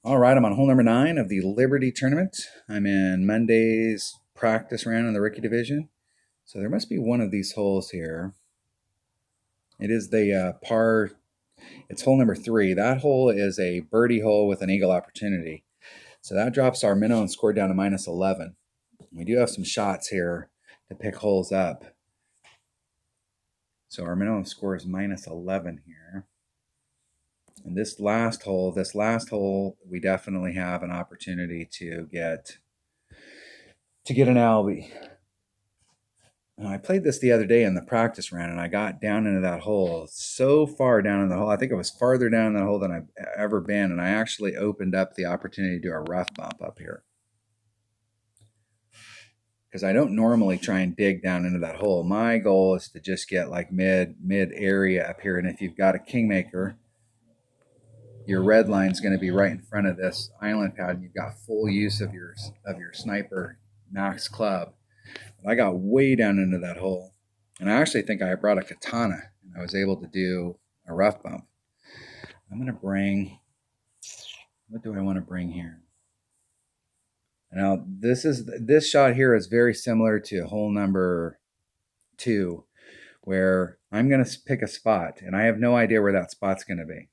All right, I'm on hole number 9 of the Liberty tournament. I'm in Monday's practice round in the rookie division. So there must be one of these holes here. It is the par, it's hole number 3. That hole is a birdie hole with an eagle opportunity. So that drops our minimum score down to minus 11. We do have some shots here to pick holes up. So our minimum score is minus 11 here. And this last hole, we definitely have an opportunity to get an Albie. I played this the other day in the practice round, and I got down into that hole so far down in the hole. I think it was farther down in the hole than I've ever been, and I actually opened up the opportunity to do a rough bump up here. Because I don't normally try and dig down into that hole. My goal is to just get like mid area up here, and if you've got a Kingmaker, your red line is going to be right in front of this island pad, and you've got full use of your sniper max club. I got way down into that hole, and I actually think I brought a katana, and I was able to do a rough bump. I'm going to bring, what do I want to bring here? Now, this shot here is very similar to hole number 2, where I'm going to pick a spot, and I have no idea where that spot's going to be.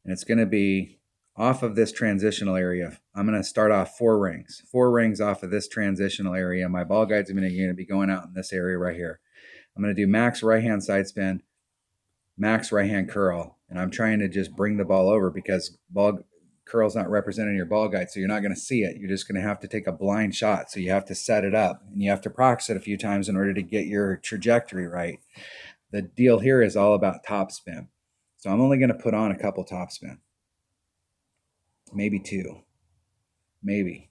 And it's going to be off of this transitional area. I'm going to start off 4 rings off of this transitional area. My ball guides are going to be going out in this area right here. I'm going to do max right-hand side spin, max right-hand curl, and I'm trying to just bring the ball over because ball curl's not representing your ball guide, so you're not going to see it. You're just going to have to take a blind shot, so you have to set it up, and you have to practice it a few times in order to get your trajectory right. The deal here is all about topspin. So I'm only going to put on a couple topspin. Maybe 2. Maybe.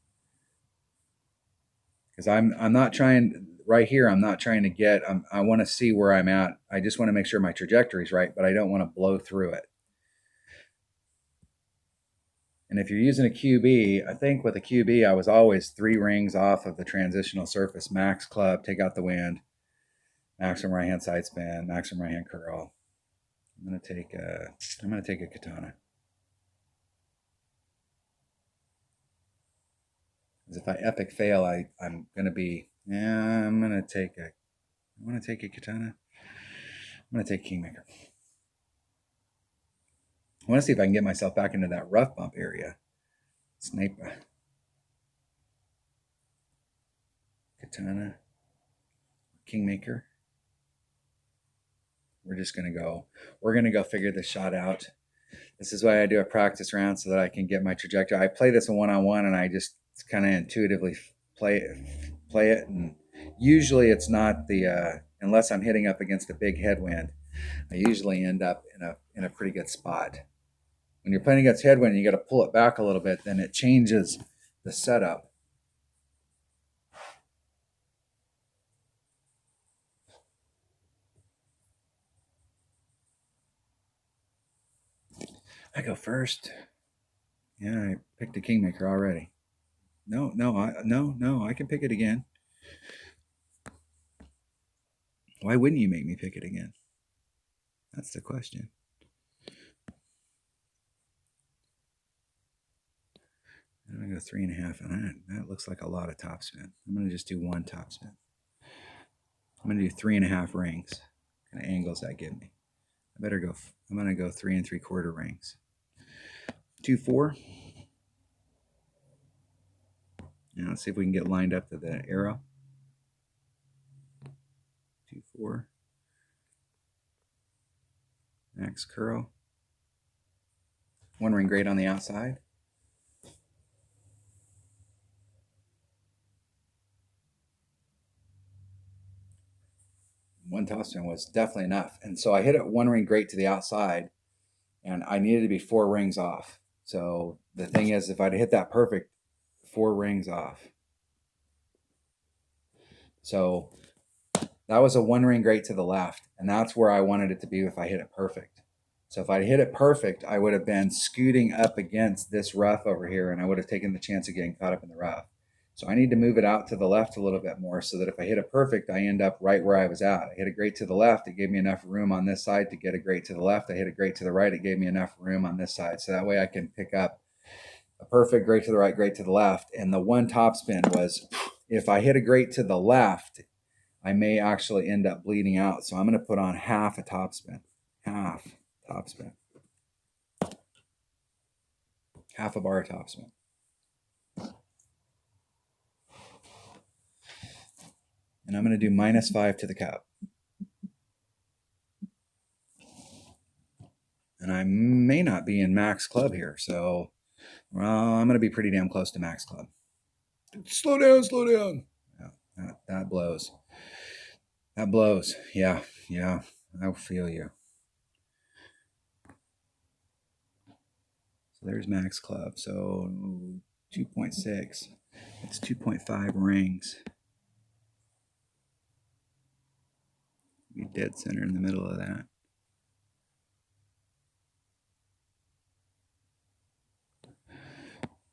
Because I'm not trying, right here, I'm not trying to get, I want to see where I'm at. I just want to make sure my trajectory is right, but I don't want to blow through it. And if you're using a QB, I think with a QB, I was always 3 rings off of the transitional surface, max club, take out the wind, maximum right-hand side spin, maximum right-hand curl. I'm going to take a katana. Because if I epic fail, I'm going to be, I'm going to take a, I want to take a katana. I'm going to take Kingmaker. I want to see if I can get myself back into that rough bump area. Sniper. Katana. Kingmaker. We're going to go figure this shot out. This is why I do a practice round so that I can get my trajectory. I play this one-on-one, and I just kind of intuitively play it. And usually it's not the, unless I'm hitting up against a big headwind, I usually end up in a pretty good spot. When you're playing against headwind, you got to pull it back a little bit. Then it changes the setup. I go first. Yeah, I picked a Kingmaker already. No, I can pick it again. Why wouldn't you make me pick it again? That's the question. I'm going to go 3.5, and that looks like a lot of topspin. I'm going to just do 1 topspin. I'm going to do 3.5 rings. What kind of angles that give me? I'm going to go 3 3/4 rings. 2 4. Now let's see if we can get lined up to the arrow. 2 4. Max curl. 1 ring great on the outside. One topspin was definitely enough. And so I hit it 1 ring great to the outside, and I needed to be 4 rings off. So the thing is, if I'd hit that perfect, 4 rings off. So that was a 1 ring great to the left, and that's where I wanted it to be if I hit it perfect. So if I hit it perfect, I would have been scooting up against this rough over here, and I would have taken the chance of getting caught up in the rough. So I need to move it out to the left a little bit more so that if I hit a perfect, I end up right where I was at. I hit a great to the left, it gave me enough room on this side to get a great to the left. I hit a great to the right, it gave me enough room on this side. So that way I can pick up a perfect, great to the right, great to the left. And the one topspin was, if I hit a great to the left, I may actually end up bleeding out. So I'm going to put on half a topspin, half topspin, half a bar topspin. And I'm going to do -5 to the cup. And I may not be in max club here. So, well, I'm going to be pretty damn close to max club. Slow down, slow down. Yeah, that blows. That blows. Yeah, I feel you. So there's max club. So 2.6. It's 2.5 rings. Be dead center in the middle of that.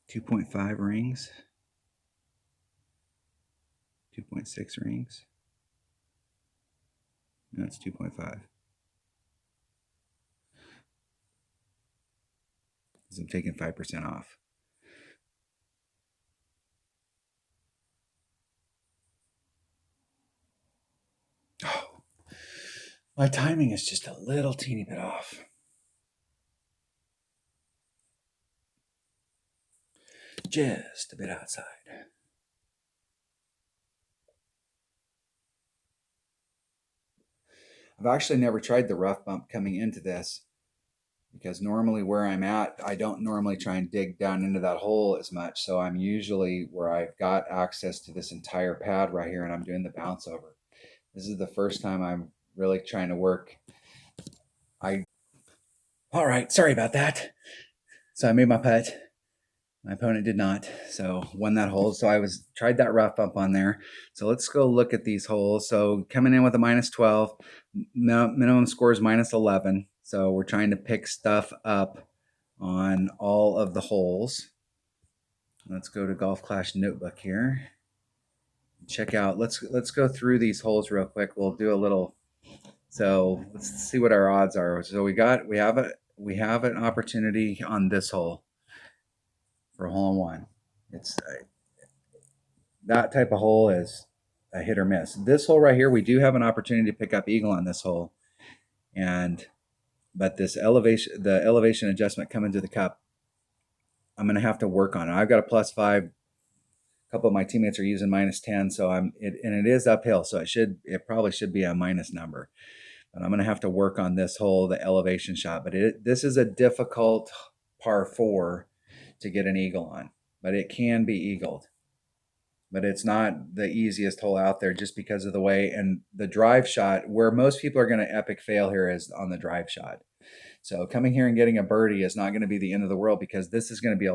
.5 rings. 2.6 rings. No, it's 2.5. Because I'm taking 5% off. Oh, my timing is just a little teeny bit off. Just a bit outside. I've actually never tried the rough bump coming into this, because normally where I'm at, I don't normally try and dig down into that hole as much. So I'm usually where I've got access to this entire pad right here and I'm doing the bounce over. This is the first time I'm really trying to work. All right, sorry about that. So I made my putt. My opponent did not, so won that hole. So I tried that rough bump on there. So let's go look at these holes. So coming in with a -12, minimum score is -11. So we're trying to pick stuff up on all of the holes. Let's go to Golf Clash Notebook here. Check out. Let's go through these holes real quick. We'll do a little. So let's see what our odds are. So we have an opportunity on this hole for a hole-in-one. It's that type of hole is a hit or miss. This hole right here, we do have an opportunity to pick up eagle on this hole, but the elevation adjustment coming to the cup, I'm going to have to work on it. I've got a +5. A couple of my teammates are using -10, so it is uphill, so it probably should be a minus number. But I'm going to have to work on this hole, the elevation shot. But this is a difficult par 4 to get an eagle on, but it can be eagled. But it's not the easiest hole out there just because of the way. And the drive shot, where most people are going to epic fail here, is on the drive shot. So coming here and getting a birdie is not going to be the end of the world, because this is going to be a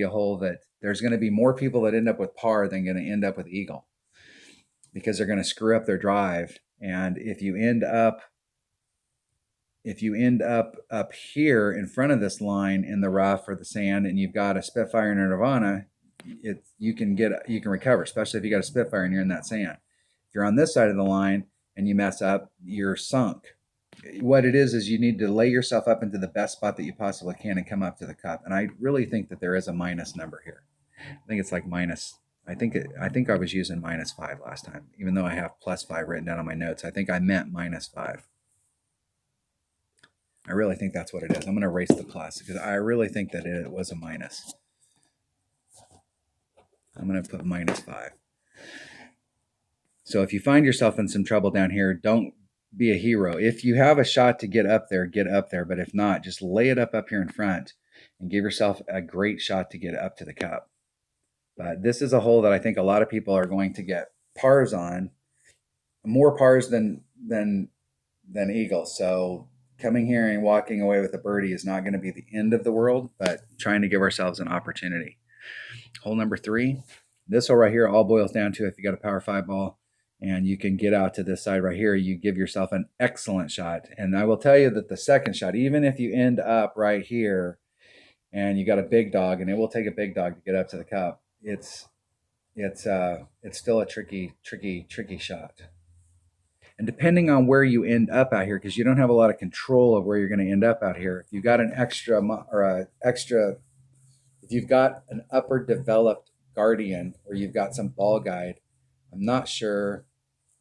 hole that there's going to be more people that end up with par than going to end up with eagle, because they're going to screw up their drive. And if you end up up here in front of this line in the rough or the sand, and you've got a Spitfire and a Nirvana, you can recover, especially if you got a Spitfire and you're in that sand. If you're on this side of the line and you mess up, you're sunk. What it is you need to lay yourself up into the best spot that you possibly can and come up to the cup. And I really think that there is a minus number here. I think it's like minus. I think I was using -5 last time, even though I have +5 written down on my notes. I think I meant -5. I really think that's what it is. I'm going to erase the plus because I really think that it was a minus. I'm going to put -5. So if you find yourself in some trouble down here, don't be a hero. If you have a shot to get up there, get up there. But if not, just lay it up here in front and give yourself a great shot to get up to the cup. But this is a hole that I think a lot of people are going to get pars on, more pars than eagles. So coming here and walking away with a birdie is not going to be the end of the world, but trying to give ourselves an opportunity. Hole number 3. This hole right here all boils down to, if you got a power 5 ball and you can get out to this side right here, you give yourself an excellent shot. And I will tell you that the second shot, even if you end up right here and you got a big dog, and it will take a big dog to get up to the cup, it's still a tricky shot. And depending on where you end up out here, because you don't have a lot of control of where you're going to end up out here. If you've got an extra or a extra, if you've got an upper developed guardian or you've got some ball guide, I'm not sure.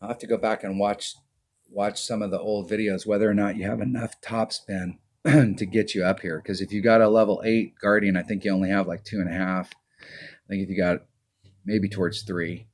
I'll have to go back and watch some of the old videos whether or not you have enough topspin to get you up here. Because if you got a level 8 guardian, I think you only have like 2.5. I think if you got maybe towards 3.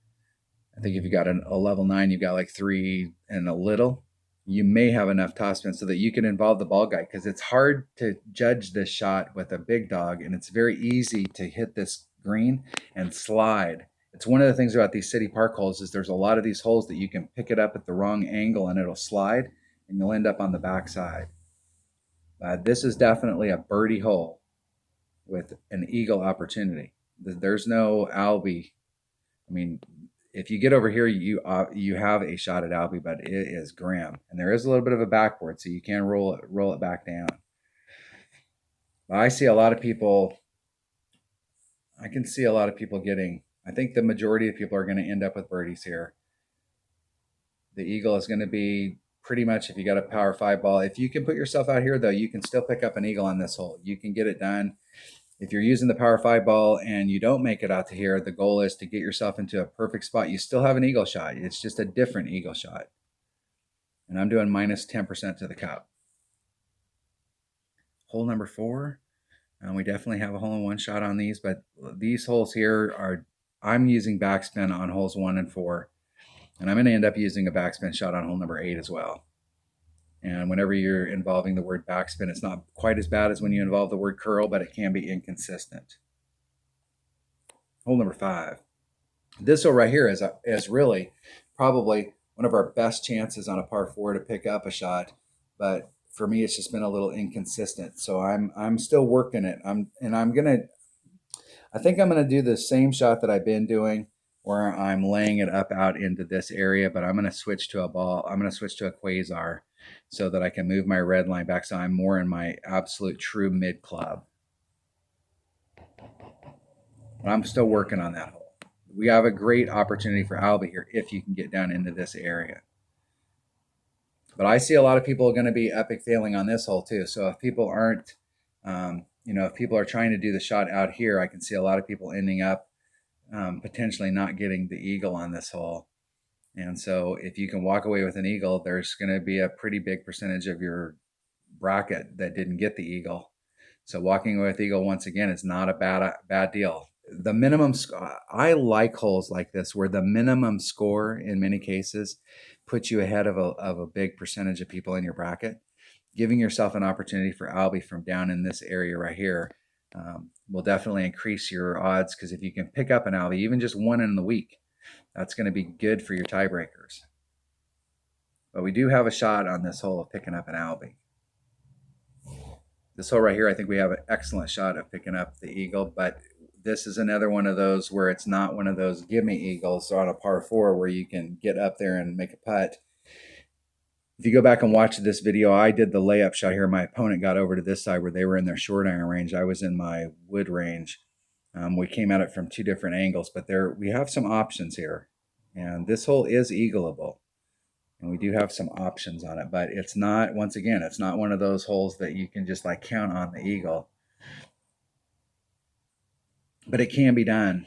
I think if you got a level 9, you've got like 3 and a little. You may have enough topspin so that you can involve the ball guide, because it's hard to judge this shot with a big dog, and it's very easy to hit this green and slide. It's one of the things about these city park holes is there's a lot of these holes that you can pick it up at the wrong angle and it'll slide and you'll end up on the backside. This is definitely a birdie hole with an eagle opportunity. There's no Albie. I mean, if you get over here, you have a shot at Albie, but it is grim, and there is a little bit of a backboard, so you can roll it back down. But I see a lot of people. I can see a lot of people getting. I think the majority of people are going to end up with birdies here. The eagle is going to be pretty much if you got a power 5 ball. If you can put yourself out here, though, you can still pick up an eagle on this hole. You can get it done. If you're using the power 5 ball and you don't make it out to here, the goal is to get yourself into a perfect spot. You still have an eagle shot. It's just a different eagle shot. And I'm doing minus 10% to the cup. Hole number 4. We definitely have a hole-in-one shot on these, but these holes here are, I'm using backspin on holes 1 and 4. And I'm going to end up using a backspin shot on hole number 8 as well. And whenever you're involving the word backspin, it's not quite as bad as when you involve the word curl, but it can be inconsistent. Hole number 5. This hole right here is really probably one of our best chances on a par 4 to pick up a shot, but for me it's just been a little inconsistent. So I'm still working it. I think I'm gonna do the same shot that I've been doing, where I'm laying it up out into this area, but I'm gonna switch to a ball. I'm gonna switch to a quasar so that I can move my red line back so I'm more in my absolute true mid club. But I'm still working on that hole. We have a great opportunity for Albie here if you can get down into this area. But I see a lot of people are going to be epic failing on this hole too. So if people aren't, if people are trying to do the shot out here, I can see a lot of people ending up potentially not getting the eagle on this hole. And so if you can walk away with an eagle, there's going to be a pretty big percentage of your bracket that didn't get the eagle. So walking away with eagle once again is not a bad deal. The minimum I like holes like this where the minimum score in many cases puts you ahead of a big percentage of people in your bracket. Giving yourself an opportunity for Albie from down in this area right here will definitely increase your odds, because if you can pick up an Albie, even just one in the week, that's going to be good for your tiebreakers. But we do have a shot on this hole of picking up an Albie. This hole right here, I think we have an excellent shot of picking up the eagle, but this is another one of those where it's not one of those gimme eagles on a par 4 where you can get up there and make a putt. If you go back and watch this video, I did the layup shot here. My opponent got over to this side where they were in their short iron range. I was in my wood range. We came at it from 2 different angles, but we have some options here. And this hole is eagleable. And we do have some options on it, but it's not, once again, it's not one of those holes that you can just like count on the eagle. But it can be done.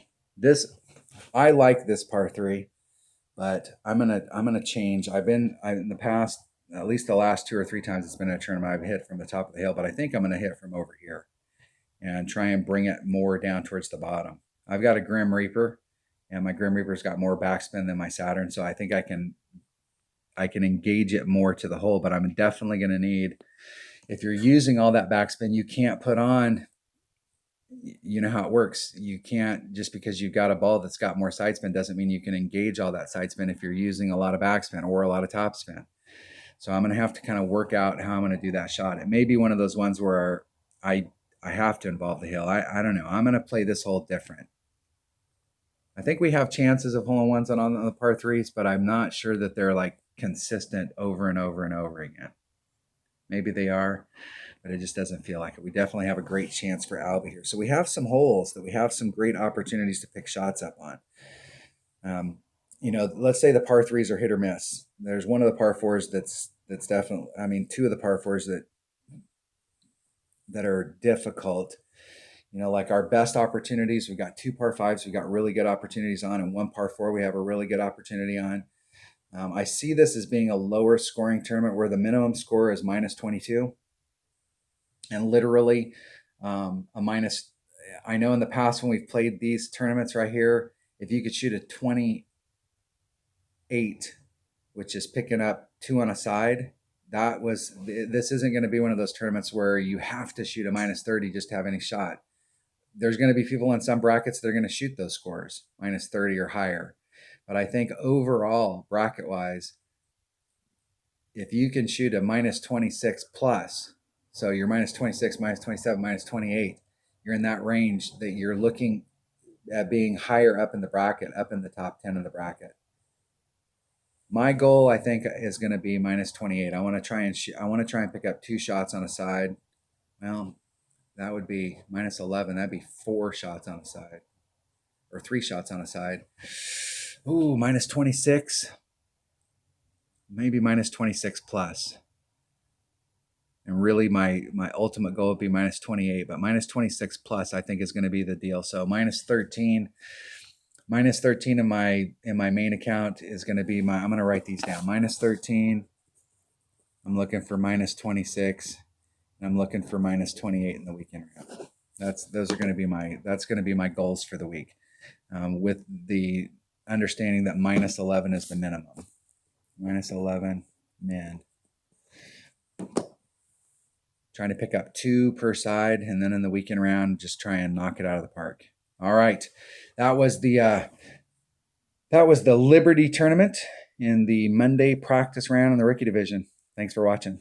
I like this par 3, but I'm gonna change. In the past, at least the last 2 or 3 times it's been a tournament, I've hit from the top of the hill, but I think I'm gonna hit from over here and try and bring it more down towards the bottom. I've got a Grim Reaper, and my Grim Reaper's got more backspin than my Saturn, so I think I can engage it more to the hole. But I'm definitely gonna need, if you're using all that backspin, you can't put on, you know how it works. You can't, just because you've got a ball that's got more side spin doesn't mean you can engage all that side spin if you're using a lot of backspin or a lot of top spin. So I'm going to have to kind of work out how I'm going to do that shot. It may be one of those ones where I have to involve the hill. I don't know. I'm going to play this hole different. I think we have chances of hole-in-ones on the par 3s, but I'm not sure that they're like consistent over and over and over again. Maybe they are, but it just doesn't feel like it. We definitely have a great chance for Albie here. So we have some holes that we have some great opportunities to pick shots up on. Let's say the par threes are hit or miss. There's one of the par fours that's definitely, I mean, two of the par fours that are difficult. Like our best opportunities, we've got two par fives, we've got really good opportunities on, and one par four, we have a really good opportunity on. I see this as being a lower scoring tournament where the minimum score is minus 22, and literally a minus. I know in the past when we've played these tournaments right here, if you could shoot a 28, which is picking up two on a side, this isn't going to be one of those tournaments where you have to shoot a minus 30 just to have any shot. There's going to be people in some brackets that are going to shoot those scores, minus 30 or higher. But I think overall, bracket wise, if you can shoot a minus 26 plus, so you're minus 26, minus 27, minus 28, you're in that range that you're looking at being higher up in the bracket, up in the top 10 of the bracket. My goal, I think, is going to be minus 28. I want to try and pick up two shots on a side. Well, that would be minus 11. That'd be 4 shots on a side, or 3 shots on a side. Ooh, minus 26. Maybe minus 26 plus. And really my ultimate goal would be minus 28, but minus 26 plus I think is going to be the deal. So minus 13 in my main account is going to be I'm going to write these down. Minus 13. I'm looking for minus 26, and I'm looking for minus 28 in the weekend round. That's going to be my goals for the week, with the understanding that minus 11 is the minimum. Minus 11 min. Trying to pick up 2 per side, and then in the weekend round, just try and knock it out of the park. All right, that was the Liberty tournament in the Monday practice round in the rookie division. Thanks for watching.